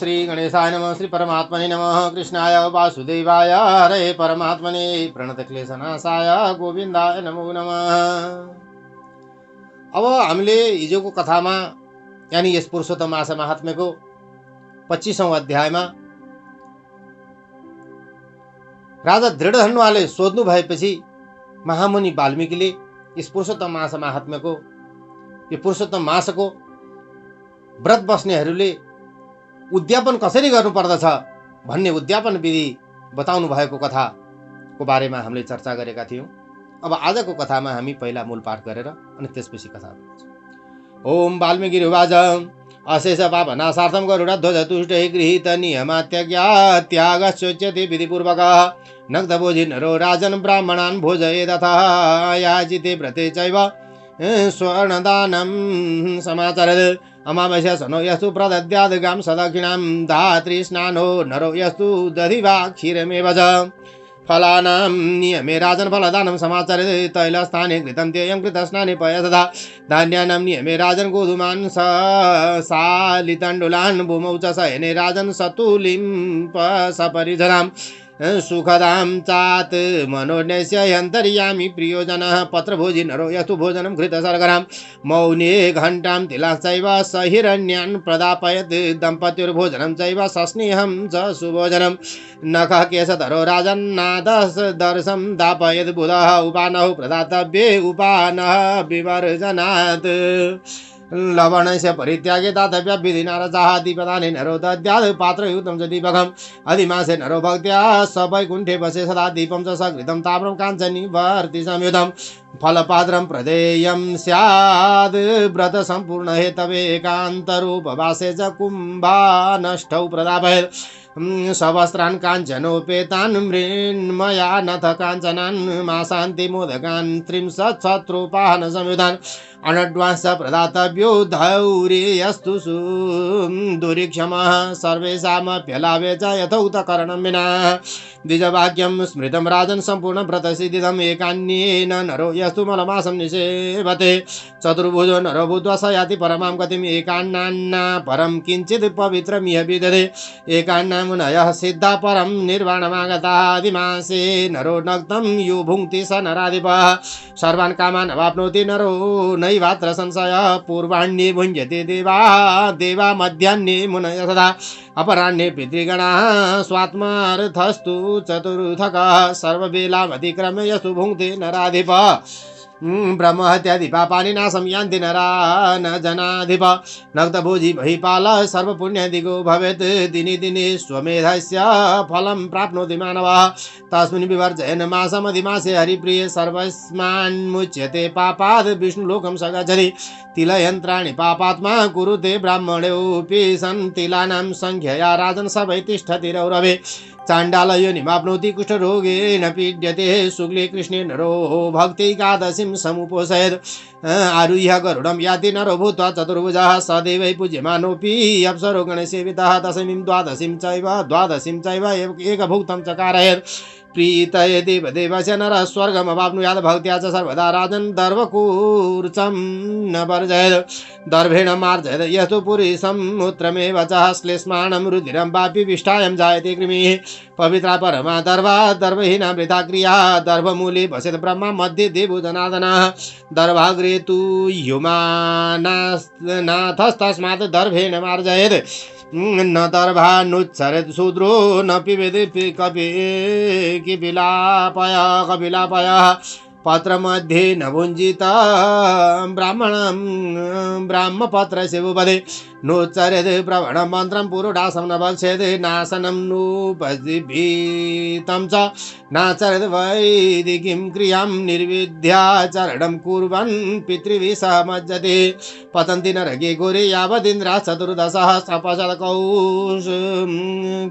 श्री गणेशाय नमः। श्री परमात्मने नमः। कृष्णाय वासुदेवाय हरे परमात्मने प्रणतक्लेशनाशाय गोविन्दाय नमो नमः। अब हामीले हिजोको कथामा यानी यस पुरुषोत्तम मासा महात्म्यको 25औं अध्यायमा राजा दृढधनुवाले सोध्नु भएपछि महामुनि वाल्मीकिले यस पुरुषोत्तम मासा महात्म्यको यो पुरुषोत्तम मासको व्रत बस्नेहरूले उद्यापन कसरी गर्नुपर्दछ भन्ने उद्यापन विधि बताउनु भएको कथाको बारेमा हामीले चर्चा गरेका थियौं। अब आजको कथामा हामी पहिला मूल पाठ गरेर अनि त्यसपछि कथा गर्छौं। ओम वाल्मीकिरुवाच अशेष पापनाशार्थं गरुडध्वज तुष्टे गृहीत नियमात्यागस्योच्यते विधिपूर्वकः नक्तभोजि नरो राजन् ब्राह्मणान् भोजयेदथः याजिते व्रते चैव स्वर्णदानं समाचरेत् अमावास्या सनो यस्तु प्रदद्याद् गां सदक्षिणां धात्री स्नानो नरो यस्तु दधिवा क्षीरमेव च फलानां नियमे राजन् फलदानं समाचरेत् तैलस्थाने घृतं तेयं घृतस्नाने पयसदा धान्यानां नियमे राजन् गोधूमान् सालितण्डुलान् भूमौ च शयने राजन् सतुलिं सपरिजनां सुखदां चात् मनोन्यस्य यन्तर्यामि प्रियो जनः पत्रभोजि नरो यस्तु भोजनं घृतशर्करां मौने घण्टां तिलाश्चैव सहिरण्यान् प्रदापयत् दम्पत्युर्भोजनं चैव सस्नेहं च सुभोजनं नखः केशधरो राजन्नादस् दर्शं दापयत् बुधः उपानौ प्रदातव्ये उपानः विवर्जनात् लवणस्य परित्यागे दातव्य विधिना रसाः दीपदाने नरो दद्यात् पात्रयुतं च दीपकम् अधिमासे नरो भक्त्या सवैकुण्ठे वसे सदा दीपं च सकृतं ताम्रं काञ्चनी वर्ति संयुतं फलपात्रं प्रदेयं स्याद् व्रत सम्पूर्ण हेतवे एकान्तरूपवासे च कुम्भानष्टौ प्रदापयेत् सवस्त्रान् काञ्चनोपेतान् मृण्मया नथ काञ्चनान् मासान्ति मोदकान् 30 शत्रुपाहन संयुतान् अनड्वांस प्रदातव्यो धौर्यस्तु दुरीक्षमः सर्वेषामप्यलाभे च यथोक्तकरणं विना द्विजवाक्यं स्मृतं राजन् सम्पूर्णं व्रतसिद्धिदम् एकान्येन नरो यस्तु मलमासं निषेवते चतुर्भुजो नरो भूत्वा स याति परमां गतिम् एकान्नान्ना परं किञ्चित् पवित्रमिह विदधे एकान्ना मुनयः सिद्धा परं निर्वाणमागतादिमासे नरो नक्तं यो भुङ्क्ति स नराधिपः सर्वान् कामान् अवाप्नोति नरो नैवात्र संशयः पूर्वाण्ये भुञ्जते देवा मध्याह्ने मुनयः सदा अपराह्णे पितृगणाः स्वात्मार्थस्तु चतुर्थकः सर्ववेलामतिक्रम्य यस्तु भुङ्क्ते नराधिपः ब्रह्महत्यादि पापानि नाशं यान्ति नरा न जनाधिप नक्तभोजि महिपाल सर्वपुण्यदिगो भवेत् दिने दिने स्वमेधस्य फलं प्राप्नोति मानवः तस्मिन् विवर्जयन् मासमधिमासे हरिप्रिये सर्वस्मान्मुच्यते पापाद् विष्णुलोकं स गच्छति तिलयन्त्राणि पापात्मा कुरुते ब्राह्मणोऽपि सन् तिलानां संख्यया राजन् सवै तिष्ठति रौरवे चाण्डालयोनिमाप्नोति कुष्ठरोगेन पीड्यते शुक्ले कृष्णे नरो भक्त्यैकादशीं समुपोषयेत् आरुह्य गरुडं याति नरो भूत्वा चतुर्भुजः सदैवै पूज्यमानोऽपि अप्सरो गणसेवितः दशमीं द्वादशीं चैव एकभुक्तं चकारयेत् प्रीतये देवदेवस्य नरः स्वर्गमवाप्नुयात् भक्त्या च सर्वदा राजन् दर्भकूर्चं न वर्जयेत् दर्भेण मार्जयेत् यस्तु पुरुषं मूत्रमेव च श्लेष्माणं रुधिरं वापि विष्ठायं जायते कृमिः पवित्रा परमा दर्भा दर्भहीना वृथा क्रिया दर्भमूले वसेत् ब्रह्मा मध्ये देवो जनार्दनः दर्भाग्रे तु ह्युमानाथस्तस्मात् दर्भेण मार्जयेत् न दर्भानुच्छरेत् शूद्रो न पिबेत् कपिलापयः पत्रमध्ये न भुञ्जिता ब्राह्मपत्रस्य उपदे नोच्चरेत् प्रवणं मन्त्रं पुरुडासं न भक्षेत् नाशनं नोपजीवितं च नाचरेत् वैदिकीं क्रियां निर्विद्याचरणं कुर्वन् पितृभिः सह मज्जते पतन्ति नरके घोरे यावदिन्द्राः चतुर्दशः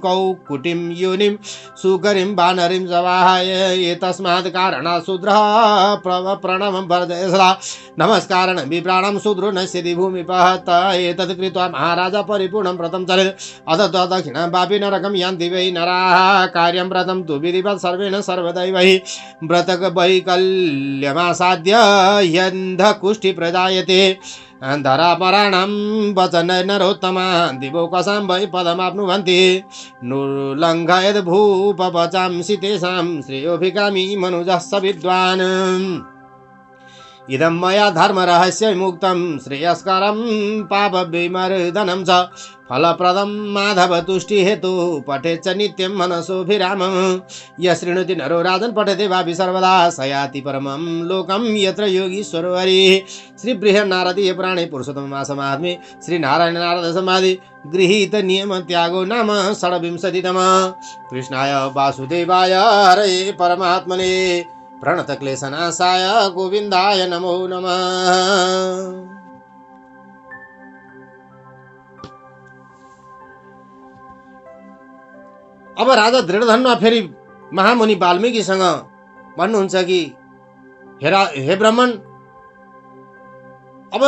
कौकुटिं योनिं सुकरिं वानरीं सवाहाय एतस्मात् कारणात् शूद्रः प्रणवं वर्धय सदा नमस्कारणं विप्राणं शूद्रो नश्यति भूमिपः एतत् कृत्वा महाराजा परिपूर्णं व्रतं चरेत् अथ दक्षिणां वापि नरकं यान्ति वै नराः कार्यं व्रतं तु विधिवत् सर्वेण सर्वदैवैः व्रतक वैकल्यमासाद्य यन्धकुष्ठि प्रजायते धरापराणं वचन नरोत्तमा दिवो कसां वै पदमाप्नुवन्ति नुलङ्घयद् भूपवचांसि तेषां श्रेयोभिकामी मनुजः विद्वान् इदं मया धर्मरहस्य मुक्तं श्रेयस्करं पापविमर्दनं च फलप्रदं माधव तुष्टि हेतु पठेच्च नित्यं मनसोऽभिरामं यः शृणोति नरो राजन् पठते वापि सर्वदा स याति परमं लोकं यत्र योगीश्वरो हरिः। श्री बृहन्नारदीय पुराणे पुरुषोत्तम मास महात्म्ये श्री नारायण नारद समाधि गृहीत नियम त्यागो नाम षड्विंशतितमः। कृष्णाय वासुदेवाय हरये परमात्मने प्रणत क्लेशनाशाय गोविन्दाय नमो नमः। अब राजा दृढधन्वा फेरि महामुनि वाल्मीकिसँग भन्नुहुन्छ कि हे ब्राह्मण, अब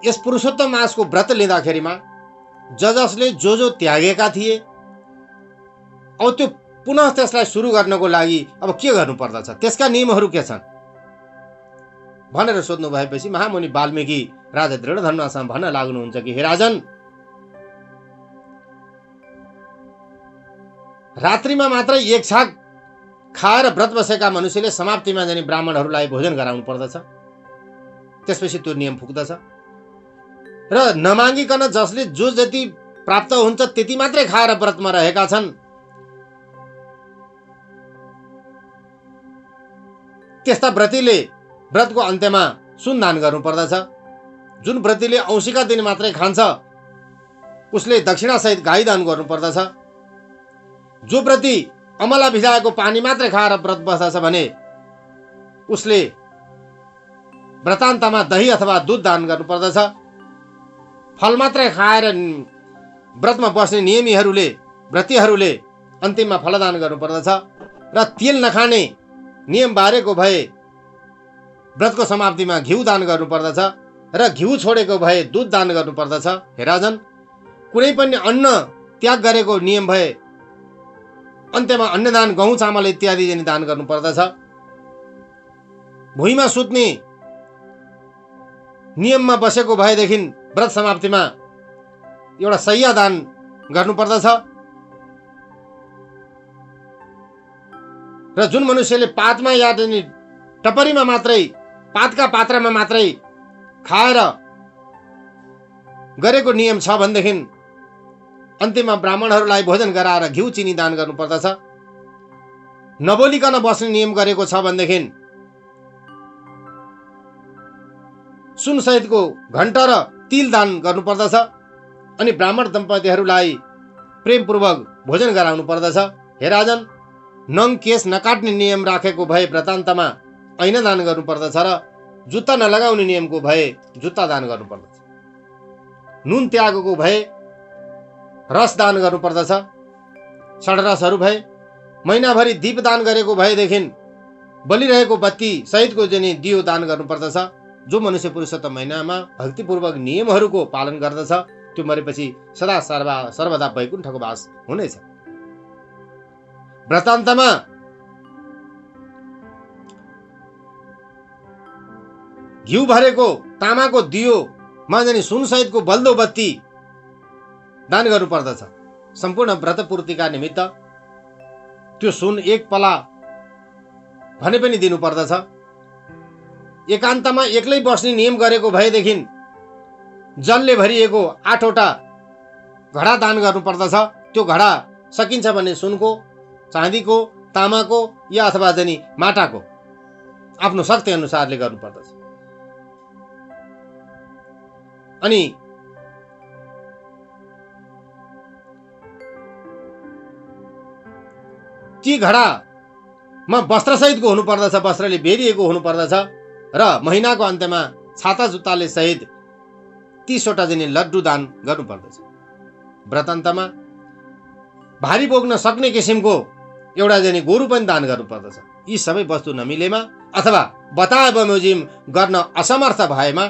यस पुरुषोत्तम मासको व्रत लिँदाखेरिमा जसले जो त्यागेका थिए अब त्यो पुनः त्यसलाई सुरु गर्नको लागि अब के गर्नु पर्दछ, त्यसका नियमहरू के छन् भनेर सोध्नु भएपछि महामुनि वाल्मीकि राजा दृढधन्वासँग भन्न लाग्नुहुन्छ कि हे राजन, रात्रिमा मात्र एक छाक खाएर व्रत बसेका मनुष्यले समाप्तिमा जाने ब्राह्मणहरूलाई भोजन गराउनु पर्दछ, त्यसपछि त्यो नियम पुग्दछ र नमागिकन जसले जो जति प्राप्त हुन्छ त्यति मात्रै खाएर व्रतमा रहेका छन् त्यस्ता व्रतीले व्रतको अन्त्यमा सुन दान गर्नु पर्दछ। जुन व्रतीले औँसीका दिन मात्रै खान्छ उसले दक्षिणा सहित गाई दान गर्नु पर्दछ। जो व्रती अमला भिजाएको पानी मात्रै खाएर व्रत बस्दछ भने उसले व्रतान्तमा दही अथवा दूध दान गर्नु पर्दछ। फल मात्रै खाएर व्रतमा बस्ने नियमीहरूले व्रतीहरूले अन्तिममा फलदान गर्नु पर्दछ र तेल नखाने नियम बारेको भए व्रतको समाप्तिमा घिउ दान गर्नु पर्दछ र घिउ छोडेको भए दूध दान गर्नु पर्दछ। हे राजन, कुनै पनि अन्न त्याग गरेको नियम भए अन्त्यमा अन्नदान गहुँ चामल इत्यादि जनि दान गर्नु पर्दछ। भुइँमा सुत्ने नियममा बसेको भएदेखि व्रत समाप्तिमा एउटा शय्या दान गर्नु पर्दछ र जुन मनुष्यले पातमा या टपरीमा मात्रै पातका पात्रमा मात्रै खाएर गरेको नियम छ भनेदेखि अन्तिममा ब्राह्मणहरूलाई भोजन गराएर घिउ चिनी दान गर्नु पर्दछ। नबोलिकन बस्ने नियम गरेको छ भनेदेखि सुन सहितको घण्टा र तिल दान गर्नु पर्दछ अनि ब्राह्मण दम्पतिहरूलाई प्रेमपूर्वक भोजन गराउनु पर्दछ। हे राजन, नङ केस नकाट्ने नियम राखेको भए व्रतान्तमा ऐना दान गर्नु पर्दछ र जुत्ता नलगाउने नियमको भए जुत्ता दान गर्नु पर्दछ। नुन त्यागको भए रस दान गर्नु पर्दछ। षड्रसहरू भए महिनाभरि दीप दान गरेको भएदेखि बलिरहेको बत्ती सहितको जनि दियो दान गर्नु पर्दछ। जो मनुष्य पुरुषोत्तम महिनामा भक्तिपूर्वक नियमहरूको पालन गर्दछ त्यो मरेपछि सदा सर्वदा वैकुण्ठको वास हुनेछ। व्रतान्तमा घिउ भरेको तामाको दियोमा जाने सुन सहितको बल्दो बत्ती दान गर्नु पर्दछ। सम्पूर्ण व्रत पूर्तिका निमित्त त्यो सुन एक पला भने पनि दिनु पर्दछ। एकान्तमा एक्लै बस्ने नियम गरेको भएदेखि जलले भरिएको 8वटा घडा दान गर्नु पर्दछ। त्यो घडा सकिन्छ भने सुनको, चाँदीको, तामाको या अथवा जनी माटाको आफ्नो शक्ति अनुसारले गर्नु पर्दछ। अनि ती घडामा वस्त्र सहितको हुनु पर्दछ, वस्त्रले बेरिएको हुनु पर्दछ र महिनाको अन्त्यमा छाता जुत्ताले सहित 30वटा जनि लड्डु दान गर्नु पर्दछ। व्रतान्तमा भारी बोक्न सक्ने किसिमको एउटा जनि गोरु पनि दान गर्नु पर्दछ। यी सबै वस्तु नमिलेमा अथवा बताए बमोजिम गर्न असमर्थ भएमा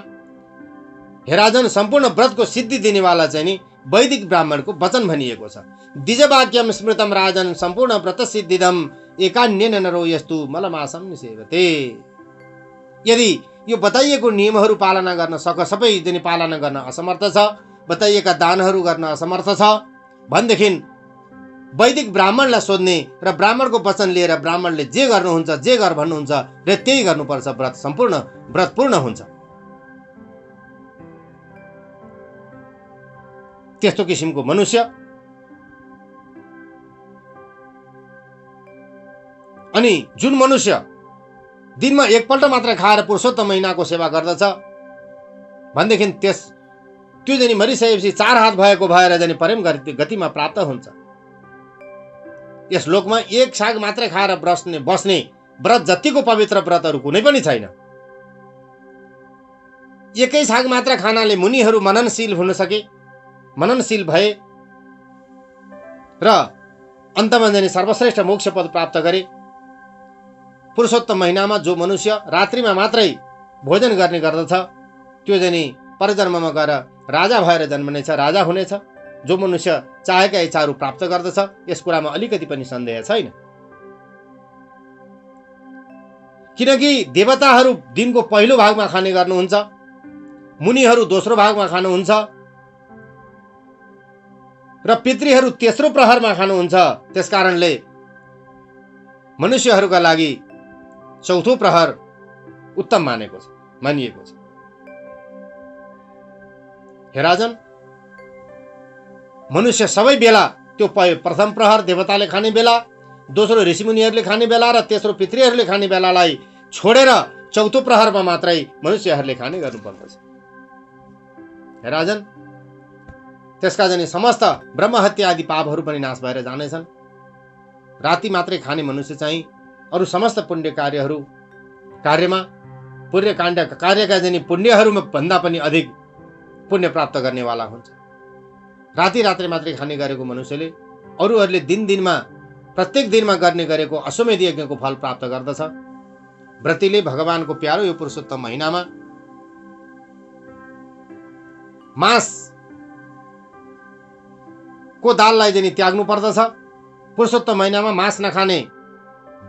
हे राजन, सम्पूर्ण व्रतको सिद्धि दिनेवाला चाहिँ नि वैदिक ब्राह्मणको वचन भनिएको छ। द्विजवाक्यम स्मृतम राजन सम्पूर्ण व्रत सिद्धिदम एकान्येन नरो यस्तु मलमासम निसेवते। यदि यो बताइएको नियमहरू पालना गर्न सबै दिने पालना गर्न असमर्थ छ, बताइएका दानहरू गर्न असमर्थ छ भनेदेखि वैदिक ब्राह्मणलाई सोध्ने र ब्राह्मणको वचन लिएर ब्राह्मणले जे गर्नुहुन्छ, जे गर भन्नुहुन्छ र त्यही गर्नुपर्छ, व्रत पूर्ण हुन्छ। त्यस्तो किसिमको मनुष्य अनि जुन मनुष्य दिनमा एकपल्ट मात्र खाएर पुरुषोत्तम महिनाको सेवा गर्दछ भनेदेखि त्यो जनी मरिसकेपछि 4 हात भएको भएर जनी प्रेम गतिमा प्राप्त हुन्छ। यस लोकमा एक साग मात्रै खाएर बस्ने व्रत जतिको पवित्र व्रतहरू कुनै पनि छैन। एकै साग मात्र खानाले मुनिहरू मननशील हुन सके, मननशील भए र अन्तमा जनी सर्वश्रेष्ठ मोक्ष पद प्राप्त गरे। पुरुषोत्तम महिनामा जो मनुष्य रात्रिमा मात्रै भोजन गर्ने गर्दछ त्यो जनी परजन्ममा गएर राजा भएर जन्मनेछ, राजा हुनेछ। जो मनुष्य चाहेका इच्छाहरू प्राप्त गर्दछ यस कुरामा अलिकति पनि सन्देह छैन। किनकि देवताहरू दिनको पहिलो भागमा खाने गर्नुहुन्छ, मुनिहरू दोस्रो भागमा खानुहुन्छ र पितृहरू तेस्रो प्रहरमा खानुहुन्छ। त्यसकारणले मनुष्यहरूका लागि चौथो प्रहर उत्तम मानिएको छ। हे राजन, मनुष्य सबै बेला त्यो प्रथम प्रहर देवताले खाने बेला, दोस्रो ऋषिमुनिहरूले खाने बेला र तेस्रो पितृहरूले खाने बेलालाई छोडेर चौथो प्रहरमा मात्रै मनुष्यहरूले खाने गर्नुपर्दछ। हे राजन, त्यसका जनी समस्त ब्रह्महत्या आदि पापहरू पनि नाश भएर जानेछन्। राति मात्रै खाने मनुष्य चाहिँ अरू समस्त पुण्य कार्यमा कार्यका जनी पुण्यहरूमा भन्दा पनि अधिक पुण्य प्राप्त गर्नेवाला हुन्छ। राति मात्रै खाने गरेको मनुष्यले अरूहरूले दिनमा प्रत्येक दिनमा गर्ने गरेको अश्वमेध यज्ञको फल प्राप्त गर्दछ। व्रतीले भगवानको प्यारो यो पुरुषोत्तम महिनामा मांसको दाललाई जनी त्याग्नु पर्दछ। पुरुषोत्तम महिनामा मांस नखाने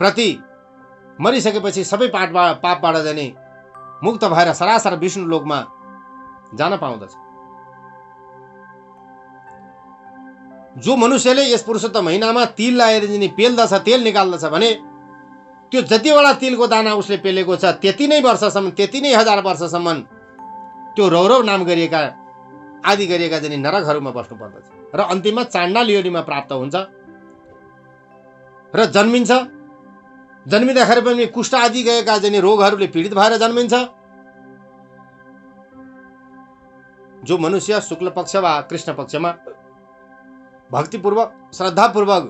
व्रती मरिसकेपछि सबै पापबाट जनी मुक्त भएर सरासर विष्णु लोकमा जान पाउँदछ। जो मनुष्यले यस पुरुषोत्तम महिनामा तिल लाएर जनी पेल्दछ, तेल निकाल्दछ भने त्यो जतिवटा तिलको दाना उसले पेलेको छ त्यति नै वर्षसम्म, त्यति नै 1000 वर्षसम्म त्यो रौरव नाम गरिएका आदि गरिएका जनी नरकहरूमा बस्नु पर्दछ र अन्तिममा चाण्डाल योनिमा प्राप्त हुन्छ र जन्मिन्छ। जन्मिँदाखेरि पनि कुष्ठ आदि गएका जनी रोगहरूले पीडित भएर जन्मिन्छ। जो मनुष्य शुक्ल पक्ष वा कृष्ण पक्षमा भक्तिपूर्वक श्रद्धापूर्वक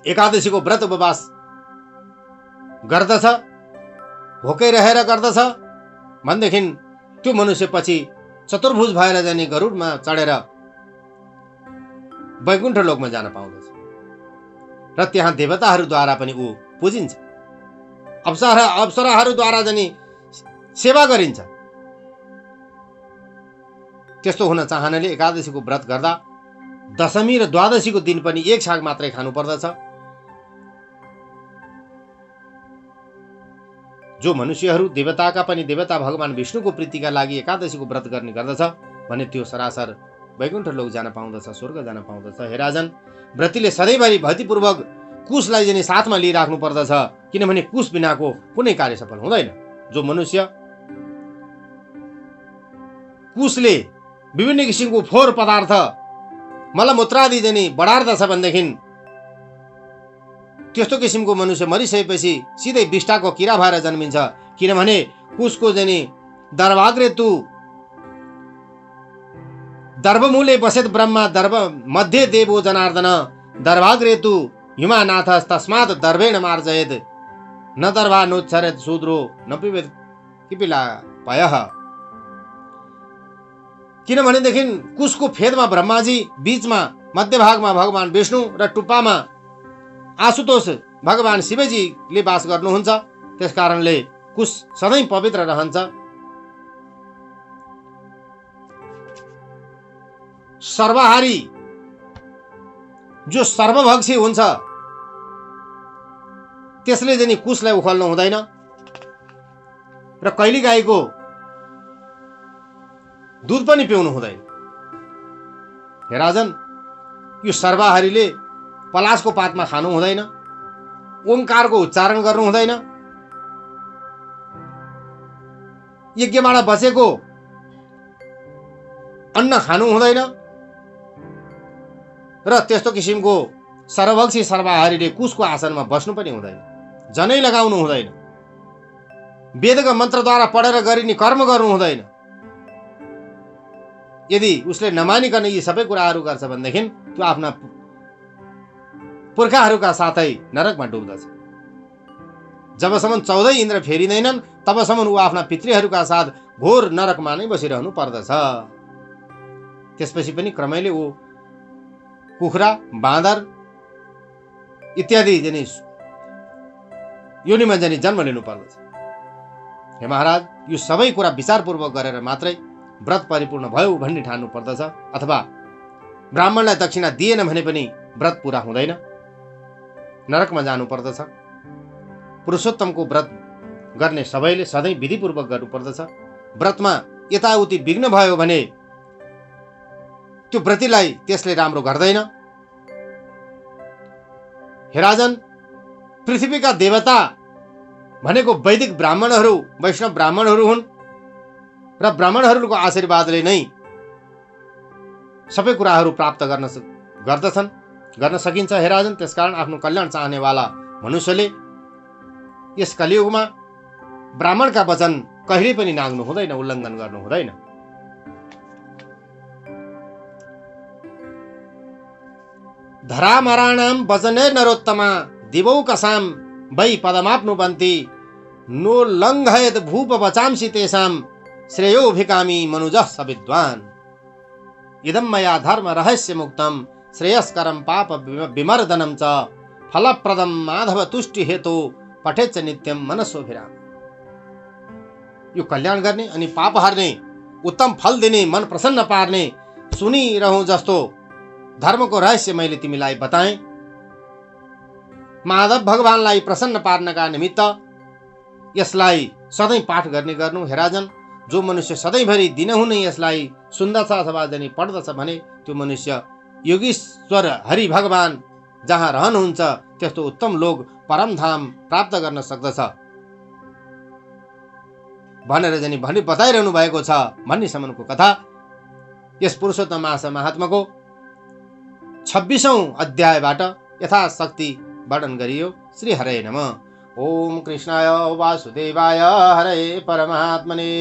एकादशीको व्रत उपवास गर्दछ, भोकै रहेर गर्दछ भनेदेखि त्यो मनुष्य पछि चतुर्भुज भएर जाने गरुडमा चढेर वैकुण्ठ लोकमा जान पाउँदछ र त्यहाँ देवताहरूद्वारा पनि ऊ पूजिन्छ, अप्सराहरूद्वारा जाने सेवा गरिन्छ। त्यस्तो हुन चाहनाले एकादशीको व्रत गर्दा दशमी र द्वादशीको दिन पनि एक साग मात्रै खानु पर्दछ। जो मनुष्यहरू देवताका पनि देवता भगवान विष्णुको प्रीतिका लागि एकादशीको व्रत गर्ने गर्दछ भने त्यो सरासर वैकुण्ठ लोक जान पाउँदछ, स्वर्ग जान पाउँदछ। हे राजन, व्रतीले सधैँभरि भक्तिपूर्वक कुशलाई जनी साथमा लिइराख्नु पर्दछ, किनभने कुश बिनाको कुनै कार्य सफल हुँदैन। जो मनुष्य कुशले विभिन्न किसिमको फोहोर पदार्थ मलमूत्रादि जनी बढार्दछ भनेदेखि त्यस्तो किसिमको मनुष्य मरिसकेपछि सिधै विष्टाको किरा भएर जन्मिन्छ। किनभने कुशको जनी दर्भाग्रेतु दर्भमूले बसेत ब्रह्मा दर्भ मध्ये देवो जनार्दन दर्भाग्रेतु युमानाथ तस्मात् दर्भेण मार्जयेत् न दर्भा नोच्छरेत् शूद्रो न पिबेत् किपिला पयः। किनभनेदेखि कुशको फेदमा ब्रह्माजी, बीचमा मध्यभागमा भगवान विष्णु र टुप्पामा आशुतोष भगवान शिवजीले वास गर्नुहुन्छ। त्यसकारणले कुश सधैँ पवित्र रहन्छ। सर्वहारी जो सर्वभक्षी हुन्छ त्यसले जनी कुशलाई उखाल्नु हुँदैन। र कहिले गाईको दुध पनि पिउनु हुँदैन। हे राजन, यो सर्वाहारीले पलासको पातमा खानु हुँदैन, ओंकारको उच्चारण गर्नु हुँदैन, यज्ञबाट बचेको अन्न खानु हुँदैन र त्यस्तो किसिमको सर्वभक्षी सर्वाहारीले कुशको आसनमा बस्नु पनि हुँदैन, जनै लगाउनु हुँदैन, वेदका मन्त्रद्वारा पढेर गरिने कर्म गर्नु हुँदैन। यदि उसले नमानिकन यी सबै कुराहरू गर्छ भनेदेखि त्यो आफ्ना पुर्खाहरूका साथै नरकमा डुब्दछ। जबसम्म 14 इन्द्र फेरिँदैनन् तबसम्म ऊ आफ्ना पितृहरूका साथ घोर नरकमा नै बसिरहनु पर्दछ। त्यसपछि पनि क्रमैले ऊ कुखुरा, बाँदर इत्यादि जनि योनिमा जनि जन्म लिनु पर्दछ। हे महाराज, यो सबै कुरा विचारपूर्वक गरेर मात्रै व्रत परिपूर्ण भयो भन्ने ठान्नु पर्दछ, अथवा ब्राह्मणलाई दक्षिणा दिएन भने पनि व्रत पूरा हुँदैन, नरकमा जानु पर्दछ। पुरुषोत्तमको व्रत गर्ने सबैले सधैँ विधिपूर्वक गर्नुपर्दछ। व्रतमा यताउति विघ्न भयो भने त्यो व्रतीलाई त्यसले राम्रो गर्दैन। हे राजन, पृथ्वीका देवता भनेको वैदिक ब्राह्मणहरू, वैष्णव ब्राह्मणहरू हुन् र ब्राह्मणहरूको आशीर्वादले नै सबै कुराहरू प्राप्त गर्न सकिन्छ। हे राजन, त्यसकारण आफ्नो कल्याण चाहनेवाला मनुष्यले यस कलियुगमा ब्राह्मणका वचन कहिले पनि नाग्नु हुँदैन, उल्लङ्घन गर्नु हुँदैन। धरामराणाम वचने नरोत्तमा दिवौ कसाम वै पदमाप्नुवन्ति नो लङ्घयत भूप वचांसि तेषां श्रेयो भिकामी मनुजः स विद्वान् इदं मया धर्म रहस्य मुक्तम श्रेयस्करं पाप विमर्दनं च फलप्रदं माधव तुष्टि हेतु पठेच्च नित्यं मनस्वभिराम। यो कल्याण गर्ने अनि पाप हार्ने, उत्तम फल दिने, मन प्रसन्न पार्ने सुनिरहँ जस्तो धर्मको रहस्य मैले तिमीलाई बताएँ। माधव भगवानलाई प्रसन्न पार्नका निमित्त यसलाई सधैँ पाठ गर्ने गर्नु। हे राजन, जो मनुष्य सधैँभरि दिनहुँ नै यसलाई सुन्दछ अथवा जनि पढ्दछ भने त्यो मनुष्य योगीश्वर हरि भगवान जहाँ रहनुहुन्छ त्यस्तो उत्तम लोक परमधाम प्राप्त गर्न सक्दछ भनेर जनि भनी बताइरहनु भएको छ भन्नेसम्मको कथा यस पुरुषोत्तम मास महात्माको 26औं अध्यायबाट यथाशक्ति वर्णन गरियो। श्री हरे नमः। ओम कृष्णाय वासुदेवाय हरे परमात्मने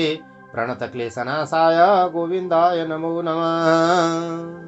प्रणतक्लेशनाशाय गोविन्दाय नमो नमः।